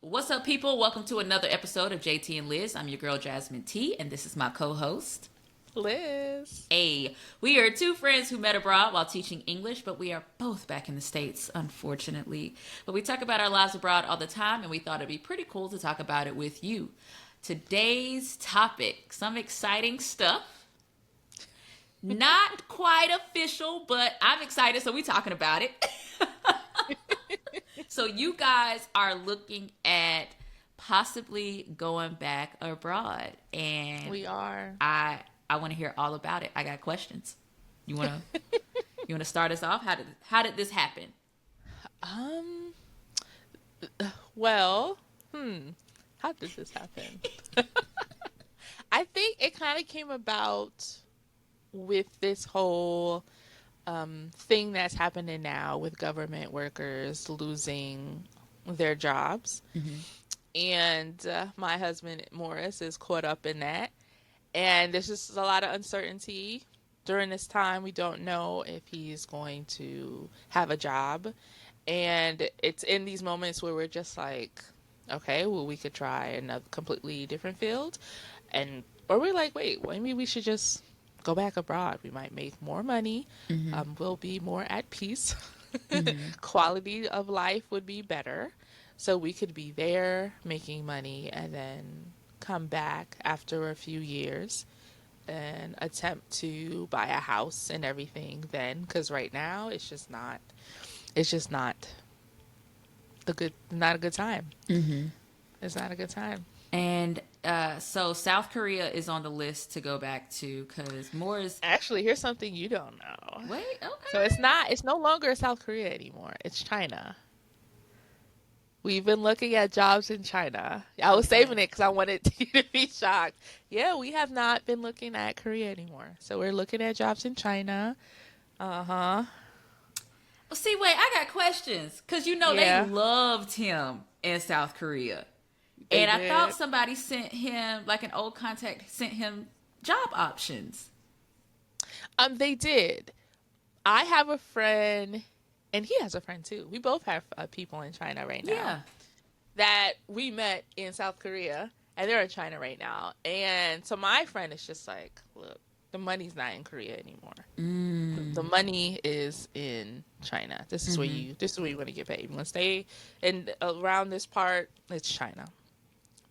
What's up, people? Welcome to another episode of JT and Liz. I'm your girl, Jasmine T, and this is my co host, Liz. A. We are two friends who met abroad while teaching English, but we are both back in the States, unfortunately. But we talk about our lives abroad all the time, and we thought it'd be pretty cool to talk about it with you. Today's topic, some exciting stuff. Not quite official, but I'm excited, so we're talking about it. So you guys are looking at possibly going back abroad, and We are. I want to hear all about it. I got questions. You wanna you wanna start us off? How did this happen? Um, well, how did this happen? I think it kind of came about with this whole thing that's happening now with government workers losing their jobs. Mm-hmm. And my husband, Morris, is caught up in that. And there's just a lot of uncertainty during this time. We don't know if he's going to have a job. And it's in these moments where we're just like, okay, well, we could try another completely different field. And, or we're like, wait, maybe we should just go back abroad. We might make more money. Mm-hmm. We'll be more at peace. Mm-hmm. Quality of life would be better. So we could be there making money and then come back after a few years and attempt to buy a house and everything then, because right now it's just not not a good time. Mm-hmm. It's not a good time. And so South Korea is on the list to go back to because more is. Actually, here's something you don't know. Wait, So okay. it's no longer South Korea anymore. It's China. We've been looking at jobs in China. I was Okay. saving it because I wanted you to be shocked. Yeah, we have not been looking at Korea anymore. So we're looking at jobs in China. Uh-huh. Well, see, wait, I got questions because they Yeah, loved him in South Korea. they And I thought did. somebody sent him, like an old contact, sent him job options. They did. I have a friend, and he has a friend too. We both have people in China right now Yeah. that we met in South Korea, and they're in China right now. And so my friend is just like, look, the money's not in Korea anymore. The Mm. money is in China. Mm-hmm. This is where you want to get paid. You want to stay in around this part, it's China.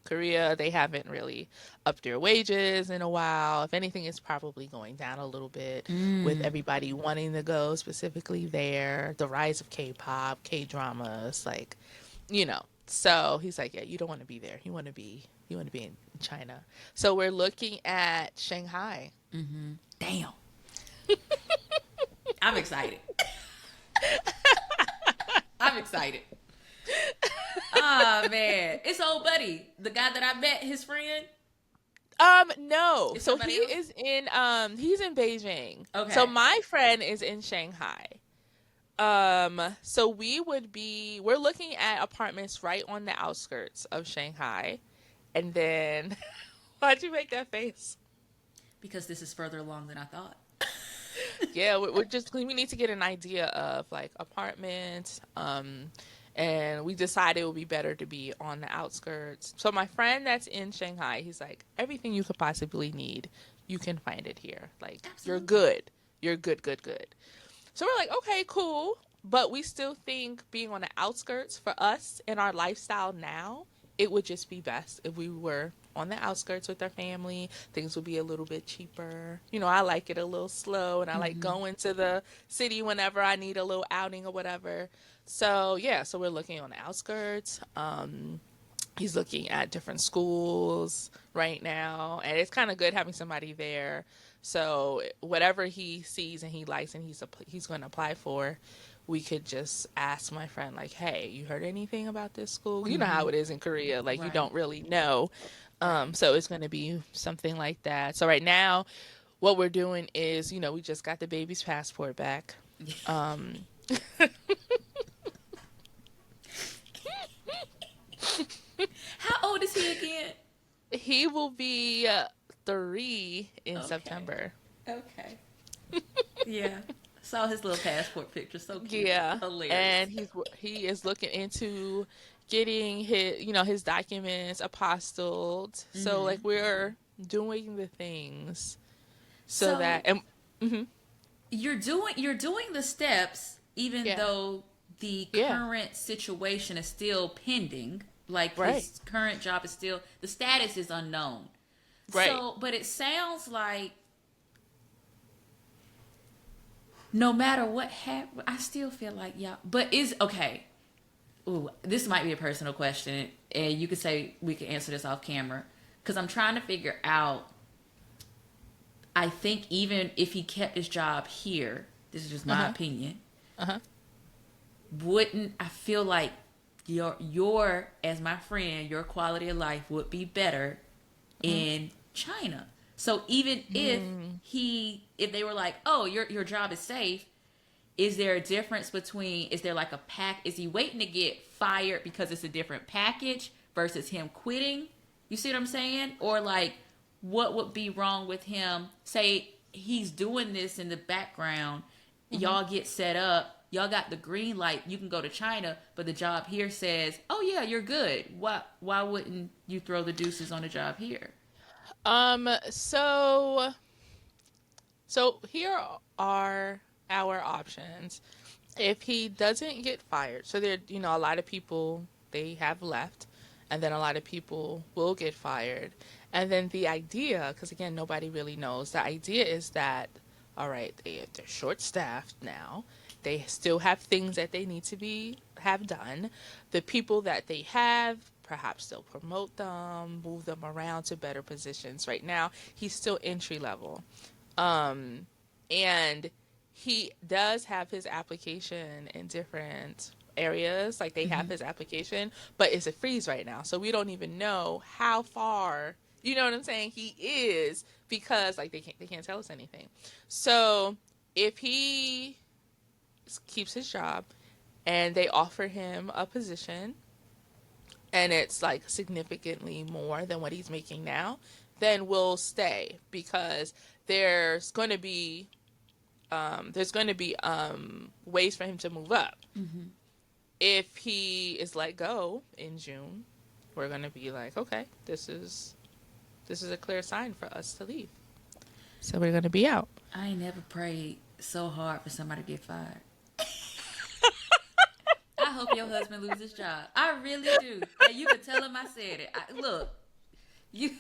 Korea, they haven't really upped their wages in a while. If anything, it's probably going down a little bit with Mm. everybody wanting to go specifically there. The rise of K-pop, K-dramas, like, So he's like, yeah, you don't want to be there. You want to be in China. So we're looking at Shanghai. Mm-hmm. Damn. I'm excited. I'm excited. Oh, man. It's old buddy. The guy that I met, his friend. No. Is So he somebody else? is he's in Beijing. So Okay. my friend is in Shanghai. So we're looking at apartments right on the outskirts of Shanghai. And then, why'd you make that face? Because this is further along than I thought. Yeah, we need to get an idea of like apartments. And we decided it would be better to be on the outskirts. So my friend that's in Shanghai, he's like, everything you could possibly need, you can find it here. Like, you're Absolutely. good. You're good, good, good. So we're like, okay, cool. But we still think being on the outskirts for us in our lifestyle now, it would just be best if we were on the outskirts with our family. Things would be a little bit cheaper. I like it a little slow and I like Mm-hmm. going to the city whenever I need a little outing or whatever. So, yeah, so we're looking on the outskirts. He's looking at different schools right now, and it's kind of good having somebody there. So whatever he sees and he likes and he's going to apply for, we could just ask my friend like, "Hey, you heard anything about this school?" You know Mm-hmm. how it is in Korea, like you Right. don't really know. Right. So it's going to be something like that. So right now, what we're doing is, we just got the baby's passport back. Um, How old is he again? he will be 3 in Okay. September. Okay. Yeah. Saw his little passport picture. So cute. Yeah, Hilarious. and he is looking into getting his documents apostilled. So like we're doing the things so that So and mhm, you're doing the steps even yeah, though the yeah, current situation is still pending. Like right, his current job is still, the status is unknown. right. So, but it sounds like no matter what happens, I still feel like yeah. But is okay. Ooh, this might be a personal question, and you could say we can answer this off camera because I'm trying to figure out. I think even if he kept his job here, this is just Uh my huh. opinion. Uh huh. Wouldn't I feel like your as my friend, your quality of life would be better in China. So even Mm-hmm. if they were like, oh, your job is safe, is there a difference between, is there like a pack, is he waiting to get fired because it's a different package versus him quitting? You see what I'm saying? Or like what would be wrong with him? Say he's doing this in the background, Mm-hmm. y'all get set up, y'all got the green light, you can go to China, but the job here says, oh yeah, you're good. Why wouldn't you throw the deuces on a job here? So here are our options. If he doesn't get fired, so there, a lot of people they have left, and then a lot of people will get fired. And then the idea, because again, nobody really knows, the idea is that, all right, they're short staffed now. They still have things that they need to have done. The people that they have, perhaps they'll promote them, move them around to better positions. Right now, he's still entry level. Um, and he does have his application in different areas. Like they have Mm-hmm. his application, but it's a freeze right now. So we don't even know how far, you know what I'm saying, he is because like they can't tell us anything. So if he keeps his job and they offer him a position and it's like significantly more than what he's making now, then we'll stay because there's going to be ways for him to move up. Mm-hmm. If he is let go in June, we're going to be like, okay, this is a clear sign for us to leave. So we're going to be out. I ain't never prayed so hard for somebody to get fired. I hope your husband loses his job. I really do. And you can tell him I said it. Look, you.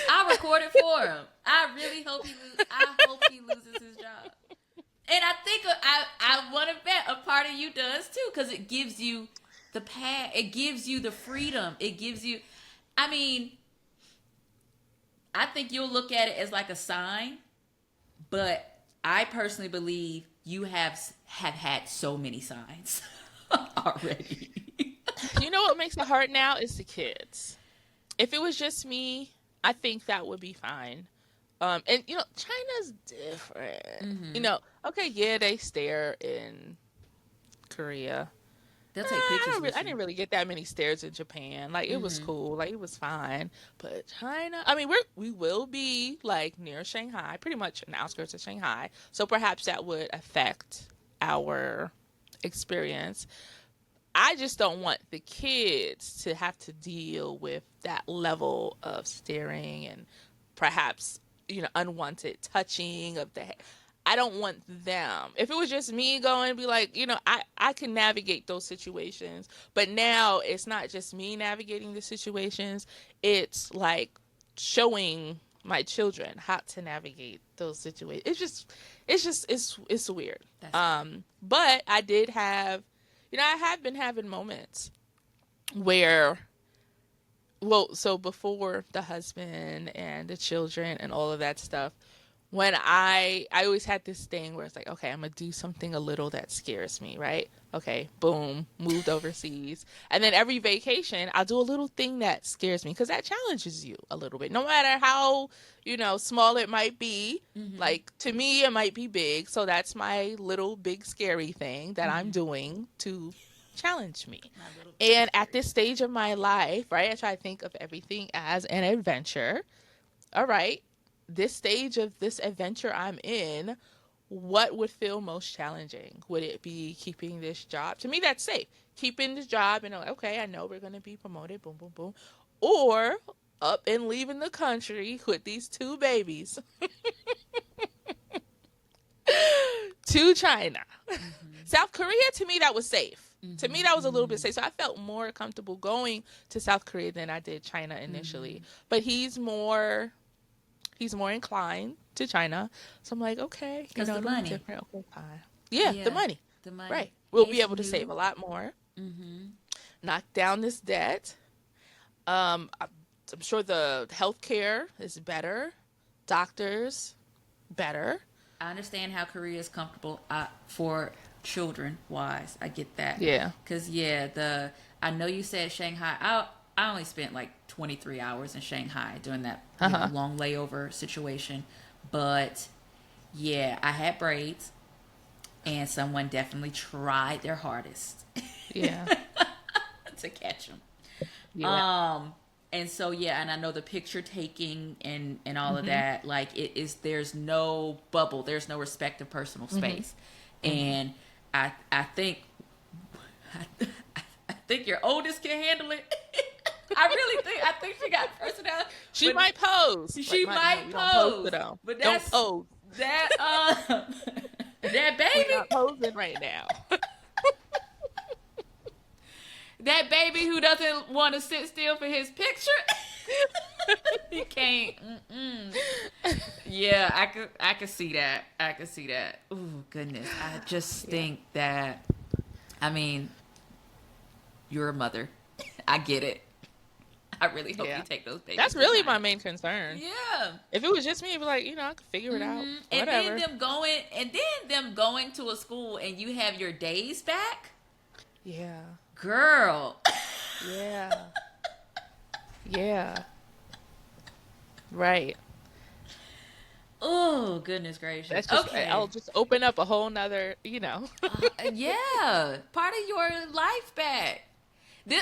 I recorded for him. I really hope he loses. I hope he loses his job. And I think I want to bet a part of you does too, because it gives you the path. It gives you the freedom. It gives you. I mean, I think you'll look at it as like a sign, but I personally believe you have had so many signs already. You know what makes it hard now is the kids. If it was just me, I think that would be fine. And China's different. Mm-hmm. Okay, yeah, they stare in Korea. They'll take pictures I with you. didn't really get that many stares in Japan. Like it was Mm-hmm. cool, like it was fine. But China, I mean, we will be like near Shanghai, pretty much in the outskirts of Shanghai. So perhaps that would affect our experience. I just don't want the kids to have to deal with that level of staring and perhaps unwanted touching of the head. I don't want them. If it was just me going, be like, I can navigate those situations. But now it's not just me navigating the situations. It's like showing my children how to navigate those situations. It's weird. That's fair. But I have been having moments where, well, so before the husband and the children and all of that stuff, when I always had this thing where it's like, okay, I'm gonna do something a little that scares me, right? Okay, boom, moved overseas, and then every vacation I'll do a little thing that scares me because that challenges you a little bit, no matter how small it might be. Mm-hmm. Like to me, it might be big, so that's my little big scary thing that I'm Mm-hmm. doing to challenge me. My little big And at scary this thing. stage of my life, right, I try to think of everything as an adventure. All right, this stage of this adventure I'm in, what would feel most challenging? Would it be keeping this job? To me, that's safe. keeping the job and okay, I know we're going to be promoted, boom, boom, boom, or up and leaving the country with these two babies to China. South Korea, to me, that was safe. To me, that was a little bit safe. So I felt more comfortable going to South Korea than I did China initially. But he's more inclined to China. So I'm like, okay, Because the money. different. Okay, fine. Yeah, the money. The money. Right. We'll be It's able to new. save a lot more. Knock down this debt. I'm sure the healthcare is better. Doctors, better. I understand how Korea is comfortable for children wise. I get that. Yeah. Because I know you said Shanghai. I only spent like 23 hours in Shanghai during that long layover situation, but yeah, I had braids, and someone definitely tried their hardest. Yeah. To catch them. Yeah. And so and I know the picture taking and all of that, like there's no bubble, there's no respect of personal space. And I think your oldest can handle it. I think she got personality. She might pose. She might pose. But that's don't pose. That that baby. We're not posing right now. That baby who doesn't want to sit still for his picture. He can't. Yeah, I could see that. I could see that. Oh goodness. I just think that, I mean, you're a mother. I get it. I really hope you take those babies. That's really my main concern. Yeah. If it was just me, it'd be like, I could figure it out. And Whatever. then them going to a school and you have your days back. Yeah. Girl. Yeah. Yeah. Right. Oh, goodness gracious. That's just, okay. I'll just open up a whole nother, Yeah. Part of your life back.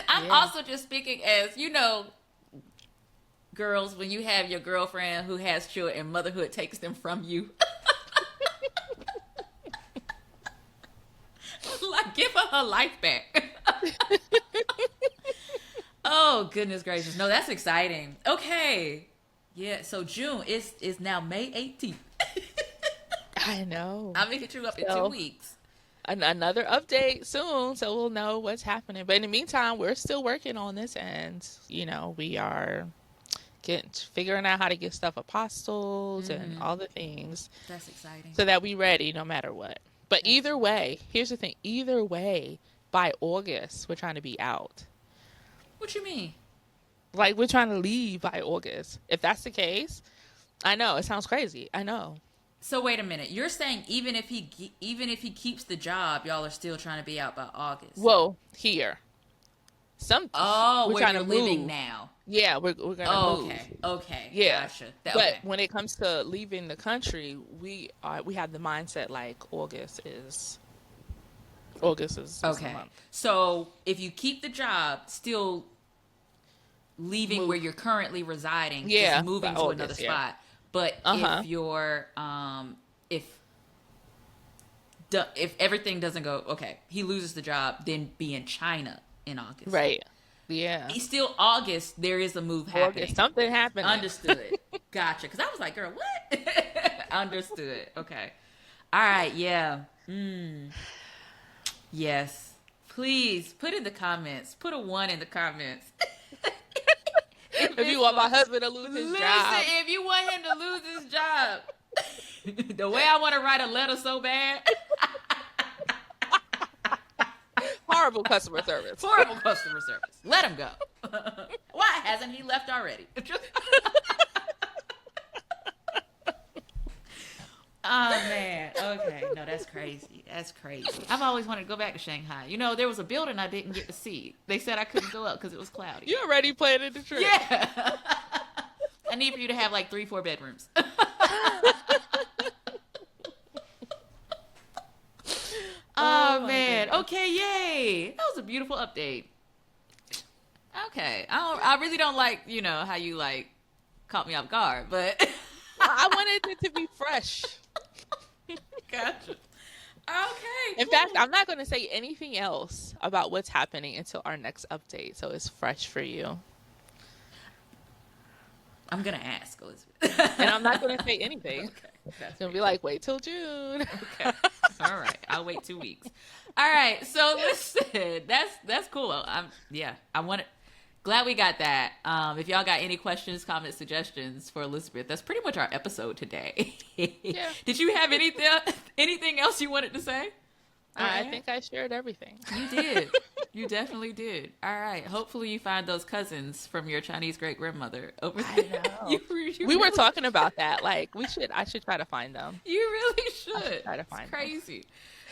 I'm also just speaking as, girls, when you have your girlfriend who has children and motherhood takes them from you. Like, give her life back. Oh, goodness gracious. No, that's exciting. Okay. Yeah, so June is now May 18th. I know. I'm going to hit you up in 2 weeks. Another update soon, so we'll know what's happening. But in the meantime, we're still working on this, and we are figuring out how to get stuff apostles and all the things. That's exciting. So that we ready no matter what. But either way, here's the thing. Either way, by August, we're trying to be out. What you mean? Like, we're trying to leave by August. If that's the case, I know it sounds crazy. I know. So wait a minute. You're saying even if he keeps the job, y'all are still trying to be out by August? Well, here. We're trying to living now. Yeah, we're gonna move. Okay. Yeah. Gotcha. But when it comes to leaving the country, we have the mindset like August is okay. The month. So if you keep the job, still leaving where you're currently residing, just moving to another spot. But if you're if everything doesn't go he loses the job, then be in China in August. Right. Yeah. He's still August. There is a move happening. August, something happening. Understood. Gotcha. Because I was like, girl, what? Understood. Okay. All right. Yeah. Yes. Please put in the comments. Put a 1 in the comments. If you want my husband to lose his job. If you want him to lose his job. The way I want to write a letter so bad. Horrible customer service. Horrible customer service. Let him go. Why hasn't he left already? Oh, man. Okay. No, that's crazy. That's crazy. I've always wanted to go back to Shanghai. There was a building I didn't get to see. They said I couldn't go up because it was cloudy. You already planning the trip. Yeah. I need for you to have like 3-4 bedrooms. Oh man. Goodness. Okay, yay. That was a beautiful update. Okay. I really don't like, how you like caught me off guard, but I wanted it to be fresh. Gotcha. Okay, In cool. fact, I'm not going to say anything else about what's happening until our next update, so it's fresh for you. I'm gonna ask Elizabeth. And I'm not going to say anything. Okay, that's It's going to be like, wait till June. okay. All right, I'll wait 2 weeks. All right, so listen, that's cool. I want it. Glad we got that. If y'all got any questions, comments, suggestions for Elizabeth, that's pretty much our episode today. Yeah. Did you have anything else you wanted to say? I think I shared everything. You did. You definitely did. All right. Hopefully you find those cousins from your Chinese great grandmother over there. I know. We were talking about that. Like, I should try to find them. You really should. I should try to find it's crazy.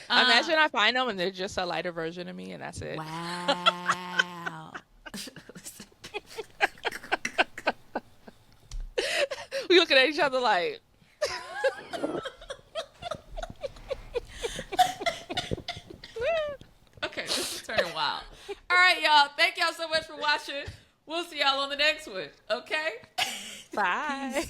Imagine I find them and they're just a lighter version of me, and that's it. Wow. We looking at each other like. Okay, this is turning wild. All right, y'all. Thank y'all so much for watching. We'll see y'all on the next one. Okay? Bye.